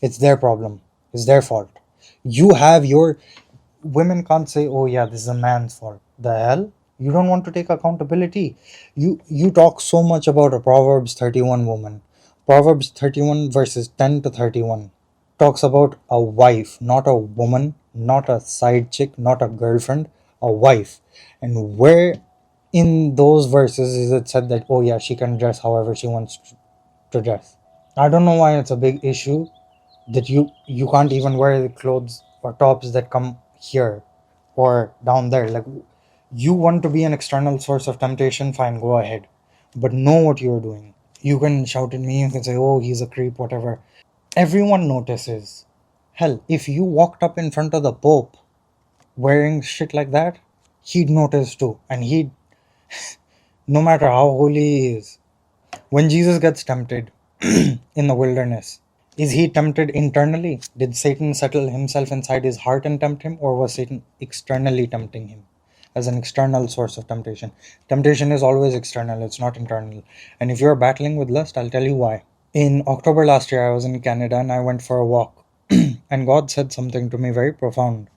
It's their problem. It's their fault. You have your women can't say, "Oh yeah, this is a man's fault." The hell? You don't want to take accountability. You talk so much about a Proverbs 31 woman. Proverbs 31 verses 10 to 31 talks about a wife, not a woman, not a side chick, not a girlfriend, a wife. And where in those verses is it said that, oh yeah, she can dress however she wants to dress? I don't know why it's a big issue that you can't even wear the clothes or tops that come here or down there. Like, you want to be an external source of temptation, fine, go ahead, but know what you're doing. You can shout at me, you can say, oh, he's a creep, whatever. Everyone notices. Hell, if you walked up in front of the Pope wearing shit like that, he'd notice too. And he'd, no matter how holy he is, when Jesus gets tempted in the wilderness, is he tempted internally? Did Satan settle himself inside his heart and tempt him? Or was Satan externally tempting him as an external source of temptation? Temptation is always external, it's not internal. And if you're battling with lust, I'll tell you why. In October last year, I was in Canada and I went for a walk. And God said something to me very profound.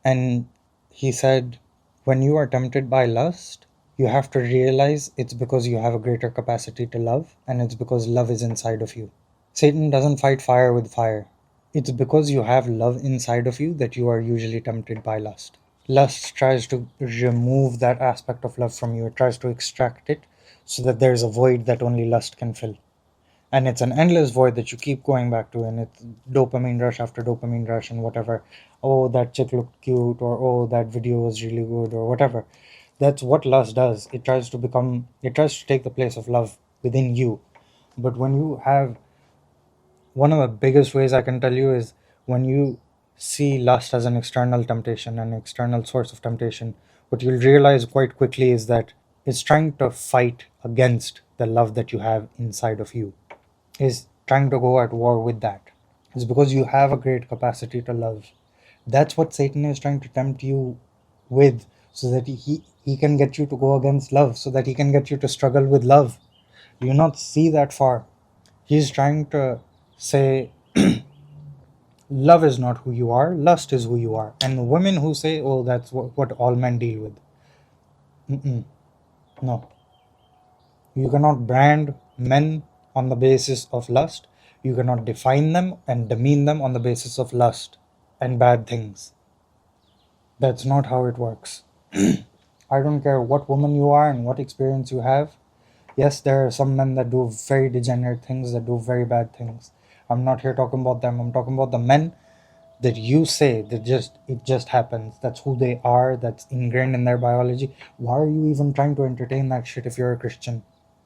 And He said, when you are tempted by lust, you have to realize it's because you have a greater capacity to love, and it's because love is inside of you. Satan doesn't fight fire with fire. It's because you have love inside of you that you are usually tempted by lust. Lust tries to remove that aspect of love from you, it tries to extract it so that there's a void that only lust can fill. And it's an endless void that you keep going back to, and it's dopamine rush after dopamine rush and whatever. Oh, that chick looked cute, or oh, that video was really good, or whatever. That's what lust does. It tries to take the place of love within you. But when you have, one of the biggest ways I can tell you is when you see lust as an external temptation, an external source of temptation, what you'll realize quite quickly is that it's trying to fight against the love that you have inside of you, is trying to go at war with that. It's because you have a great capacity to love. That's what Satan is trying to tempt you with, so that he can get you to go against love, so that he can get you to struggle with love. Do you not see that far? He's trying to say, love is not who you are, lust is who you are. And women who say, oh, that's what all men deal with. Mm-mm, no. You cannot brand men on the basis of lust. You cannot define them and demean them on the basis of lust and bad things. That's not how it works. I don't care what woman you are and what experience you have. Yes, there are some men that do very degenerate things, that do very bad things. I'm not here talking about them. I'm talking about the men that you say that just it just happens. That's who they are. That's ingrained in their biology. Why are you even trying to entertain that shit if you're a Christian?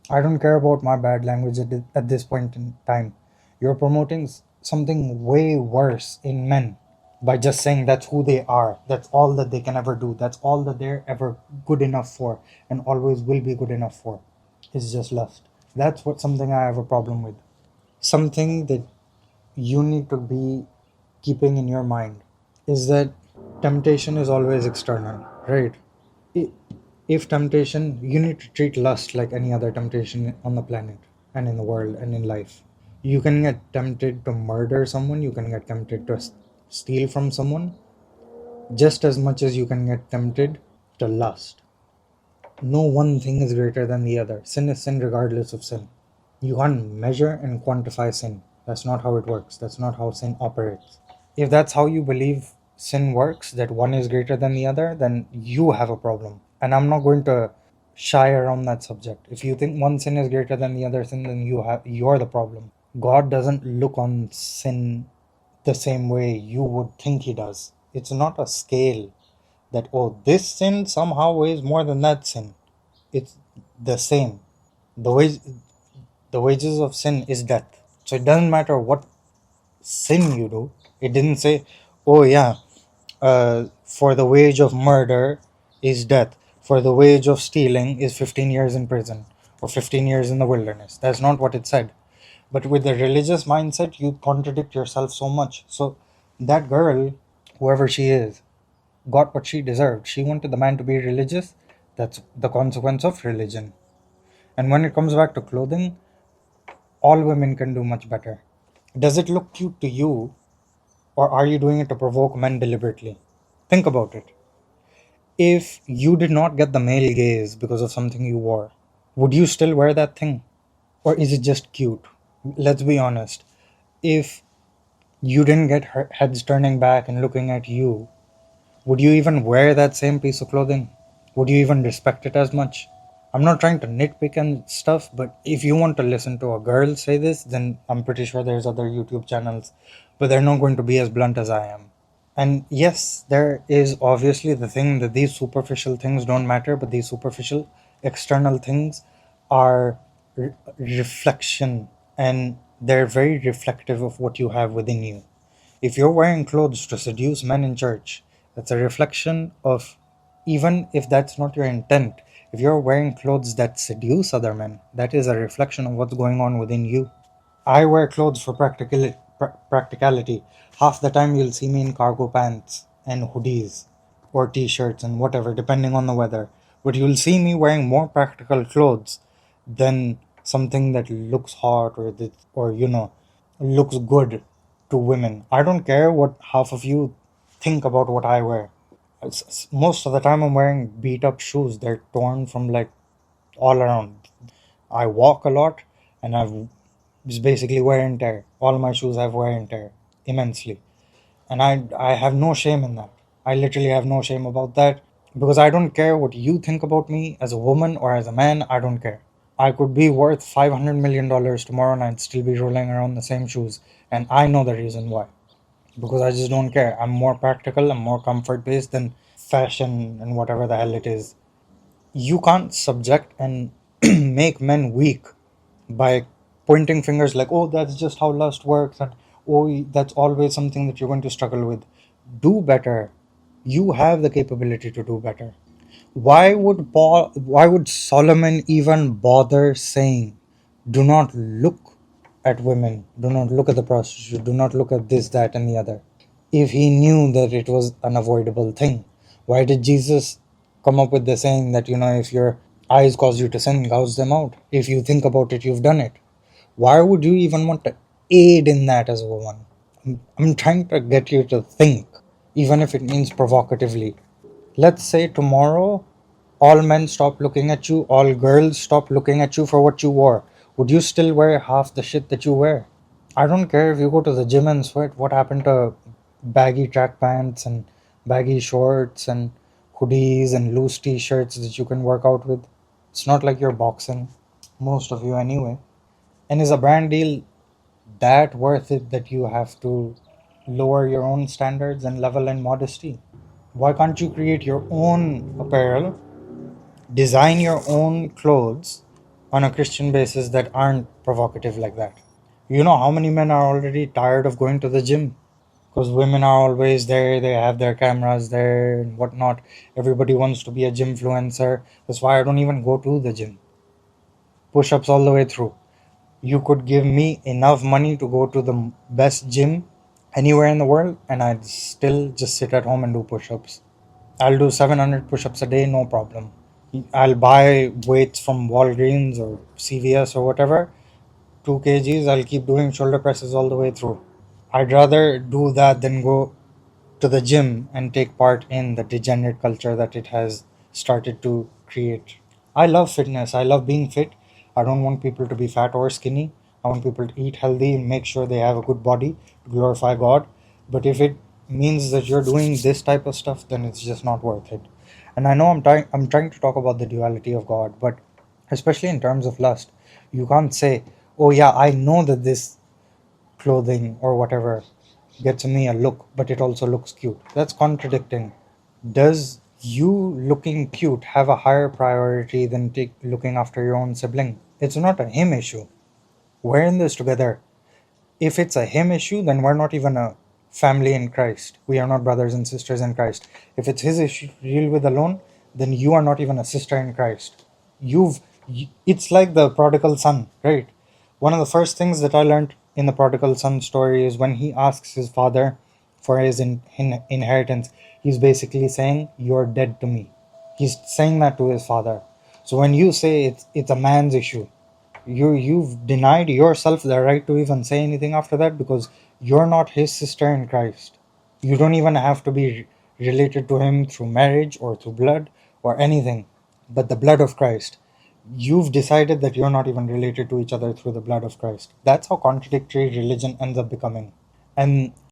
I don't care about my bad language at this point in time. You're promoting something way worse in men by just saying that's who they are. That's all that they can ever do. That's all that they're ever good enough for and always will be good enough for. It's just lust. That's what something I have a problem with. Something that you need to be keeping in your mind is that temptation is always external, right? I- If temptation, you need to treat lust like any other temptation on the planet and in the world and in life. You can get tempted to murder someone, you can get tempted to steal from someone, just as much as you can get tempted to lust. No one thing is greater than the other. Sin is sin regardless of sin. You can't measure and quantify sin. That's not how it works. That's not how sin operates. If that's how you believe sin works, that one is greater than the other, then you have a problem. And I'm not going to shy around that subject. If you think one sin is greater than the other sin, then you're the problem. God doesn't look on sin the same way you would think he does. It's not a scale that, oh, this sin somehow weighs more than that sin. It's the same. The wages of sin is death. So it doesn't matter what sin you do. It didn't say, oh yeah, for the wage of murder is death. For the wage of stealing is 15 years in prison or 15 years in the wilderness. That's not what it said. But with the religious mindset, you contradict yourself so much. So that girl, whoever she is, got what she deserved. She wanted the man to be religious. That's the consequence of religion. And when it comes back to clothing, all women can do much better. Does it look cute to you, or are you doing it to provoke men deliberately? Think about it. If you did not get the male gaze because of something you wore, would you still wear that thing? Or is it just cute? Let's be honest. If you didn't get heads turning back and looking at you, would you even wear that same piece of clothing? Would you even respect it as much? I'm not trying to nitpick and stuff, but if you want to listen to a girl say this, then I'm pretty sure there's other YouTube channels, but they're not going to be as blunt as I am. And yes, there is obviously the thing that these superficial things don't matter, but these superficial external things are reflection, and they're very reflective of what you have within you. If you're wearing clothes to seduce men in church, that's a reflection of, even if that's not your intent, if you're wearing clothes that seduce other men, that is a reflection of what's going on within you. I wear clothes for practicality. Half the time you'll see me in cargo pants and hoodies or t-shirts and whatever, depending on the weather. But you'll see me wearing more practical clothes than something that looks hot or looks good to women. I don't care what half of you think about what I wear. Most of the time I'm wearing beat up shoes. They're torn from like all around. I walk a lot, and I've it's basically wear and tear. All my shoes have wear and tear immensely, and I have no shame in that. I literally have no shame about that, because I don't care what you think about me as a woman or as a man. I don't care. I could be worth $500 million tomorrow, and I'd still be rolling around the same shoes, and I know the reason why. Because I just don't care. I'm more practical. I'm more comfort based than fashion and whatever the hell it is. You can't subject and make men weak by pointing fingers like, oh, that's just how lust works, and oh, that's always something that you're going to struggle with. Do better. You have the capability to do better. Why would Solomon even bother saying, do not look at women, do not look at the prostitute, do not look at this, that, and the other, if he knew that it was an avoidable thing? Why did Jesus come up with the saying that, if your eyes cause you to sin, gouge them out? If you think about it, you've done it. Why would you even want to aid in that as a woman? I'm trying to get you to think, even if it means provocatively. Let's say tomorrow all men stop looking at you, all girls stop looking at you for what you wore. Would you still wear half the shit that you wear? I don't care if you go to the gym and sweat. What happened to baggy track pants and baggy shorts and hoodies and loose t shirts that you can work out with? It's not like you're boxing, most of you anyway. And is a brand deal that worth it that you have to lower your own standards and level and modesty? Why can't you create your own apparel, design your own clothes on a Christian basis that aren't provocative like that? You know how many men are already tired of going to the gym? Because women are always there, they have their cameras there and whatnot. Everybody wants to be a gym influencer. That's why I don't even go to the gym. Push ups all the way through. You could give me enough money to go to the best gym anywhere in the world, and I'd still just sit at home and do push ups. I'll do 700 push ups a day, no problem. I'll buy weights from Walgreens or CVS or whatever, 2 kgs. I'll keep doing shoulder presses all the way through. I'd rather do that than go to the gym and take part in the degenerate culture that it has started to create. I love fitness. I love being fit. I don't want people to be fat or skinny. I want people to eat healthy and make sure they have a good body to glorify God. But if it means that you're doing this type of stuff, then it's just not worth it. And I know I'm trying to talk about the duality of God, but especially in terms of lust, you can't say, "Oh yeah, I know that this clothing or whatever gets me a look, but it also looks cute." That's contradicting. Does you looking cute have a higher priority than looking after your own sibling? It's not a him issue. We're in this together. If it's a him issue, then we're not even a family in Christ. We are not brothers and sisters in Christ. If it's his issue to deal with alone, then you are not even a sister in Christ. It's like the prodigal son, right? One of the first things that I learned in the prodigal son story is when he asks his father for his inheritance, he's basically saying, "You're dead to me." He's saying that to his father. So when you say it's a man's issue, You've denied yourself the right to even say anything after that, because you're not his sister in Christ. You don't even have to be related to him through marriage or through blood or anything but the blood of Christ. You've decided that you're not even related to each other through the blood of Christ. That's how contradictory religion ends up becoming. And